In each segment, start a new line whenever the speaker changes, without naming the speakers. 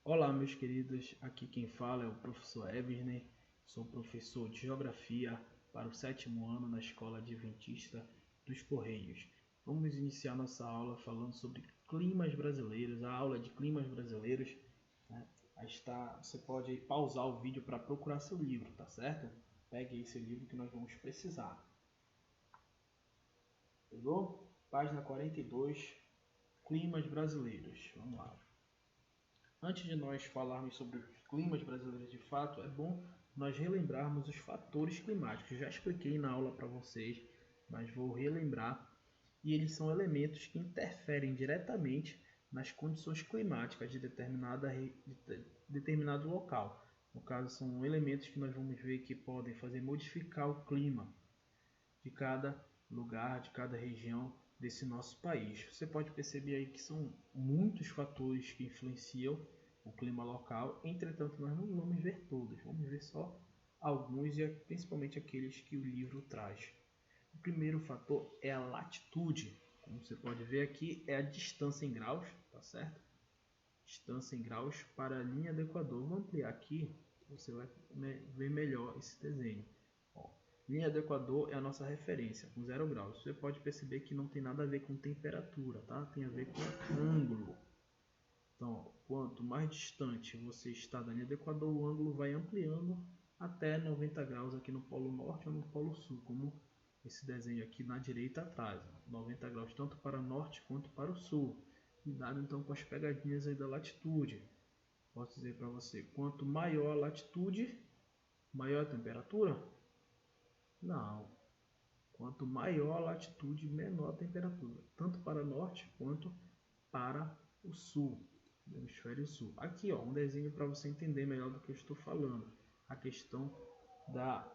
Olá, meus queridos, aqui quem fala é o professor Eversney, sou professor de Geografia para o 7º ano na Escola Adventista dos Correios. Vamos iniciar nossa aula falando sobre climas brasileiros, a aula de climas brasileiros. Você pode pausar o vídeo para procurar seu livro, tá certo? Pegue esse livro que nós vamos precisar. Pegou? Página 42, climas brasileiros. Vamos lá. Antes de nós falarmos sobre os climas brasileiros de fato, é bom nós relembrarmos os fatores climáticos. Já expliquei na aula para vocês, mas vou relembrar. E eles são elementos que interferem diretamente nas condições climáticas de determinado local. No caso, são elementos que nós vamos ver que podem fazer modificar o clima de cada lugar, de cada região desse nosso país. Você pode perceber aí que são muitos fatores que influenciam o clima local, entretanto nós não vamos ver todos, vamos ver só alguns e principalmente aqueles que o livro traz. O primeiro fator é a latitude, como você pode ver aqui é a distância em graus, tá certo? Distância em graus para a linha do Equador. Vou ampliar aqui, você vai ver melhor esse desenho. Linha do Equador é a nossa referência, com 0 graus. Você pode perceber que não tem nada a ver com temperatura, tá? Tem a ver com ângulo. Então, quanto mais distante você está da linha do Equador, o ângulo vai ampliando até 90 graus aqui no Polo Norte ou no Polo Sul, como esse desenho aqui na direita atrás. 90 graus tanto para o norte quanto para o sul. Cuidado então com as pegadinhas aí da latitude. Posso dizer para você, quanto maior a latitude, maior a temperatura? Não. Quanto maior a latitude, menor a temperatura, tanto para o norte quanto para o sul, do hemisfério sul. Aqui, ó, um desenho para você entender melhor do que eu estou falando. A questão da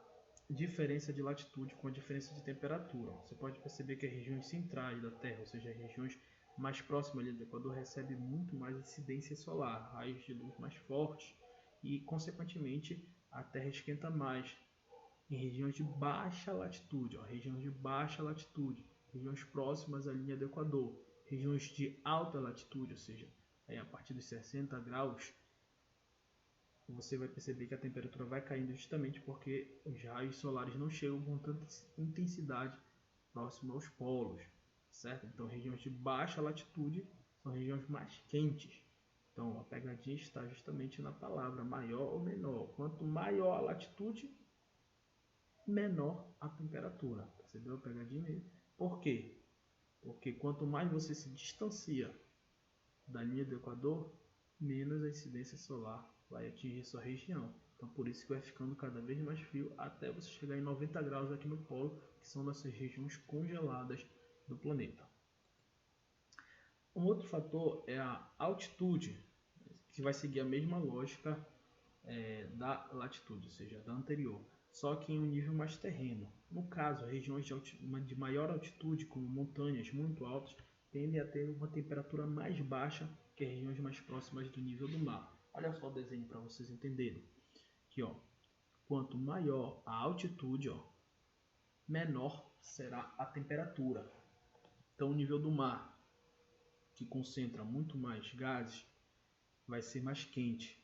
diferença de latitude com a diferença de temperatura. Você pode perceber que as regiões centrais da Terra, ou seja, as regiões mais próximas ali do Equador, recebem muito mais incidência solar, raios de luz mais fortes e, consequentemente, a Terra esquenta mais. Em regiões de baixa latitude, regiões próximas à linha do Equador, regiões de alta latitude, ou seja, a partir dos 60 graus, você vai perceber que a temperatura vai caindo justamente porque os raios solares não chegam com tanta intensidade próximo aos polos, certo? Então, regiões de baixa latitude são regiões mais quentes. Então, a pegadinha está justamente na palavra maior ou menor. Quanto maior a latitude, menor a temperatura. Percebeu a pegadinha aí? Por quê? Porque quanto mais você se distancia da linha do Equador, menos a incidência solar vai atingir sua região. Então por isso que vai ficando cada vez mais frio até você chegar em 90 graus aqui no polo, que são nossas regiões congeladas do planeta. Um outro fator é a altitude, que vai seguir a mesma lógica da latitude, ou seja, da anterior, só que em um nível mais terreno. No caso, regiões de maior altitude, como montanhas muito altas, tendem a ter uma temperatura mais baixa que as regiões mais próximas do nível do mar. Olha só o desenho para vocês entenderem. Aqui, ó, quanto maior a altitude, ó, menor será a temperatura. Então, o nível do mar, que concentra muito mais gases, vai ser mais quente.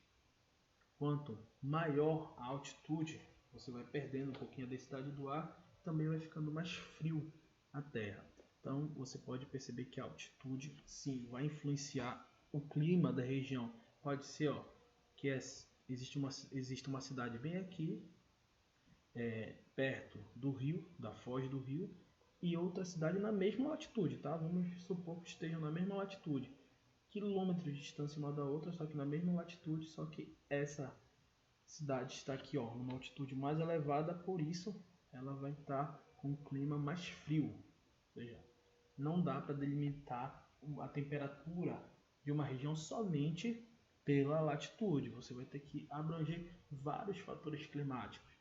Quanto maior a altitude, você vai perdendo um pouquinho a densidade do ar, também vai ficando mais frio a Terra. Então você pode perceber que a altitude sim vai influenciar o clima da região. Pode ser que existe uma cidade bem aqui, perto do rio, da foz do rio, e outra cidade na mesma latitude, tá? Vamos supor que estejam na mesma latitude, quilômetros de distância uma da outra, só que na mesma latitude, só que essa cidade está aqui, ó, numa altitude mais elevada, por isso ela vai estar com um clima mais frio. Ou seja, não dá para delimitar a temperatura de uma região somente pela latitude. Você vai ter que abranger vários fatores climáticos.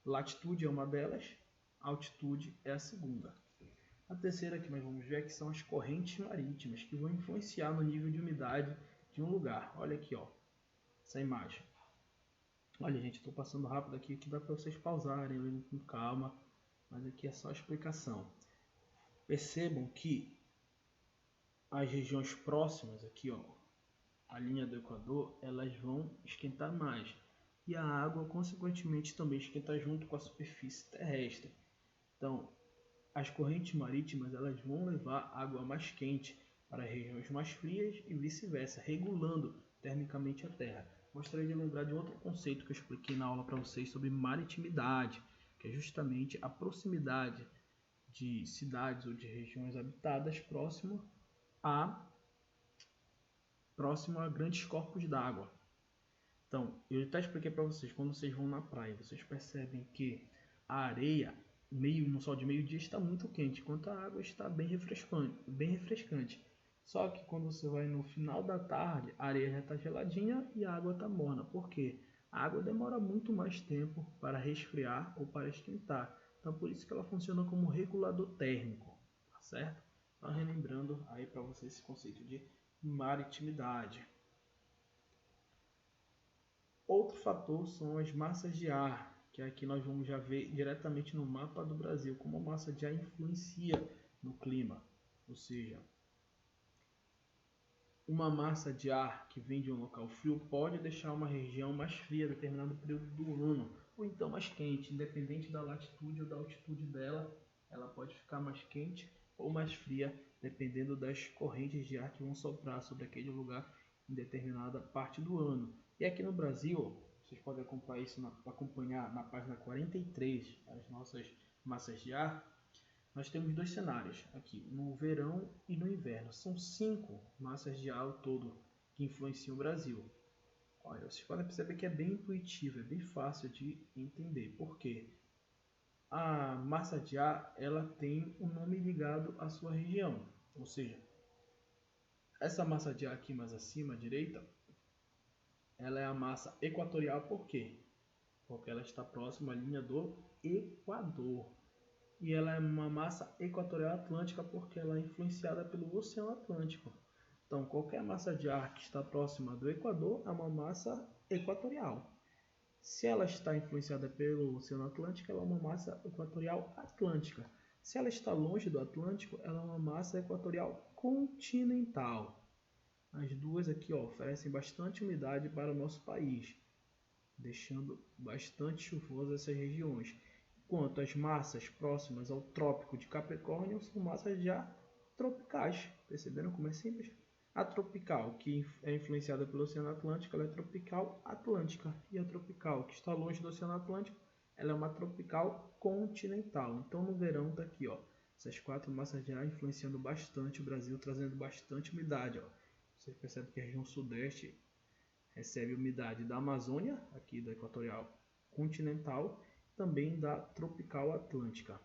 Latitude é uma delas, altitude é a segunda. A terceira que nós vamos ver é que são as correntes marítimas, que vão influenciar no nível de umidade de um lugar. Olha aqui, ó, essa imagem. Olha, gente, estou passando rápido aqui, que dá para vocês pausarem, lendo com calma, mas aqui é só explicação. Percebam que as regiões próximas aqui, ó, a linha do Equador, elas vão esquentar mais. E a água, consequentemente, também esquenta junto com a superfície terrestre. Então, as correntes marítimas elas vão levar água mais quente para regiões mais frias e vice-versa, regulando termicamente a Terra. Gostaria de lembrar de outro conceito que eu expliquei na aula para vocês sobre maritimidade, que é justamente a proximidade de cidades ou de regiões habitadas próximo a grandes corpos d'água. Então, eu até expliquei para vocês, quando vocês vão na praia, vocês percebem que a areia no sol de meio-dia está muito quente, enquanto a água está bem refrescante. Só que quando você vai no final da tarde, a areia já está geladinha e a água está morna. Por quê? A água demora muito mais tempo para resfriar ou para esquentar. Então, por isso que ela funciona como regulador térmico, tá certo? Só relembrando aí para vocês esse conceito de maritimidade. Outro fator são as massas de ar, que aqui nós vamos já ver diretamente no mapa do Brasil, como a massa de ar influencia no clima. Ou seja, uma massa de ar que vem de um local frio pode deixar uma região mais fria em determinado período do ano, ou então mais quente, independente da latitude ou da altitude dela, ela pode ficar mais quente ou mais fria, dependendo das correntes de ar que vão soprar sobre aquele lugar em determinada parte do ano. E aqui no Brasil, vocês podem acompanhar na página 43 as nossas massas de ar. Nós temos dois cenários aqui, no verão e no inverno. São 5 massas de ar ao todo que influenciam o Brasil. Olha, vocês podem perceber que é bem intuitivo, é bem fácil de entender. Por quê? A massa de ar ela tem um nome ligado à sua região. Ou seja, essa massa de ar aqui mais acima à direita, ela é a massa equatorial. Por quê? Porque ela está próxima à linha do Equador. E ela é uma massa equatorial atlântica porque ela é influenciada pelo Oceano Atlântico. Então, qualquer massa de ar que está próxima do Equador é uma massa equatorial. Se ela está influenciada pelo Oceano Atlântico, ela é uma massa equatorial atlântica. Se ela está longe do Atlântico, ela é uma massa equatorial continental. As duas aqui oferecem bastante umidade para o nosso país, deixando bastante chuvosas essas regiões. Enquanto as massas próximas ao Trópico de Capricórnio são massas de ar tropicais. Perceberam como é simples? A tropical, que é influenciada pelo Oceano Atlântico, ela é tropical atlântica. E a tropical, que está longe do Oceano Atlântico, ela é uma tropical continental. Então, no verão, está aqui, essas 4 massas de ar influenciando bastante o Brasil, trazendo bastante umidade. Você percebe que a região sudeste recebe umidade da Amazônia, aqui da equatorial continental, também da tropical atlântica.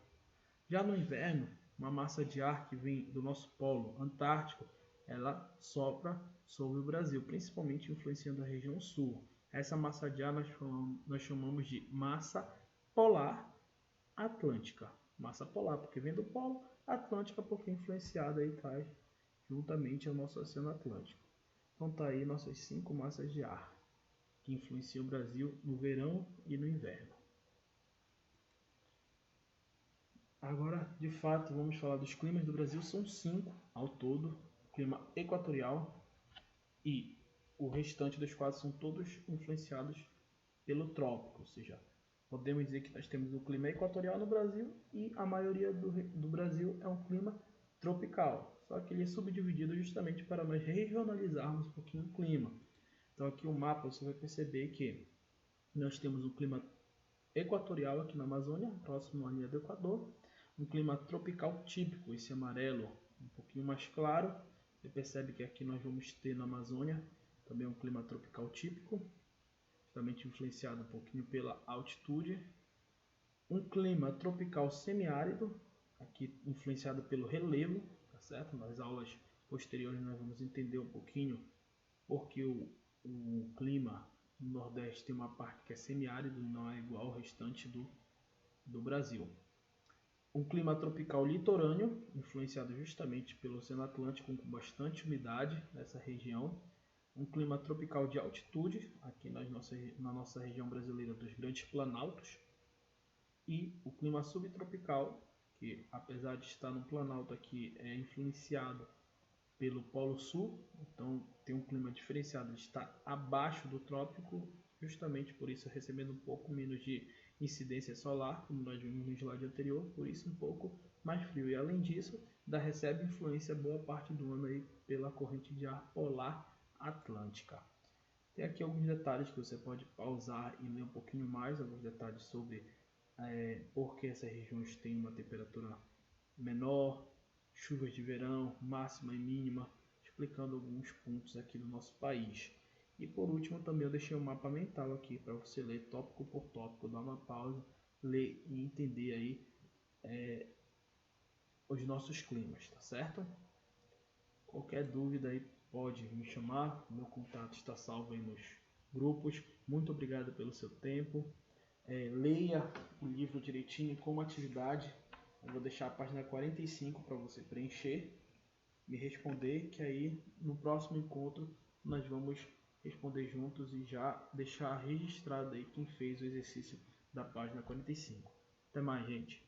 Já no inverno, uma massa de ar que vem do nosso polo antártico, ela sopra sobre o Brasil, principalmente influenciando a região sul. Essa massa de ar nós chamamos de massa polar atlântica. Massa polar porque vem do polo, atlântica porque é influenciada e traz juntamente ao nosso Oceano Atlântico. Então tá aí nossas 5 massas de ar que influenciam o Brasil no verão e no inverno. Agora, de fato, vamos falar dos climas do Brasil. São 5 ao todo. O clima equatorial e o restante dos 4 são todos influenciados pelo trópico. Ou seja, podemos dizer que nós temos o clima equatorial no Brasil e a maioria do Brasil é um clima tropical. Só que ele é subdividido justamente para nós regionalizarmos um pouquinho o clima. Então aqui o mapa você vai perceber que nós temos um clima equatorial aqui na Amazônia, próximo à linha do Equador. Um clima tropical típico, esse amarelo um pouquinho mais claro. Você percebe que aqui nós vamos ter na Amazônia também um clima tropical típico, justamente influenciado um pouquinho pela altitude. Um clima tropical semiárido, aqui influenciado pelo relevo, tá certo? Nas aulas posteriores nós vamos entender um pouquinho porque o clima no Nordeste tem uma parte que é semiárido, não é igual ao restante do Brasil. Um clima tropical litorâneo, influenciado justamente pelo Oceano Atlântico, com bastante umidade nessa região. Um clima tropical de altitude, aqui na nossa região brasileira dos Grandes Planaltos. E o clima subtropical, que apesar de estar no Planalto aqui, é influenciado pelo Polo Sul, então tem um clima diferenciado, ele está abaixo do trópico, justamente por isso recebendo um pouco menos de incidência solar, como nós vimos no slide anterior, por isso um pouco mais frio. E além disso, recebe influência boa parte do ano aí pela corrente de ar polar atlântica. Tem aqui alguns detalhes que você pode pausar e ler um pouquinho mais, alguns detalhes sobre por que essas regiões têm uma temperatura menor, chuvas de verão, máxima e mínima, explicando alguns pontos aqui do nosso país. E por último também eu deixei um mapa mental aqui para você ler tópico por tópico, dar uma pausa, ler e entender aí os nossos climas, tá certo? Qualquer dúvida aí pode me chamar, meu contato está salvo aí nos grupos. Muito obrigado pelo seu tempo. Leia o livro direitinho como atividade. Eu vou deixar a página 45 para você preencher, me responder, que aí no próximo encontro nós vamos responder juntos e já deixar registrado aí quem fez o exercício da página 45. Até mais, gente!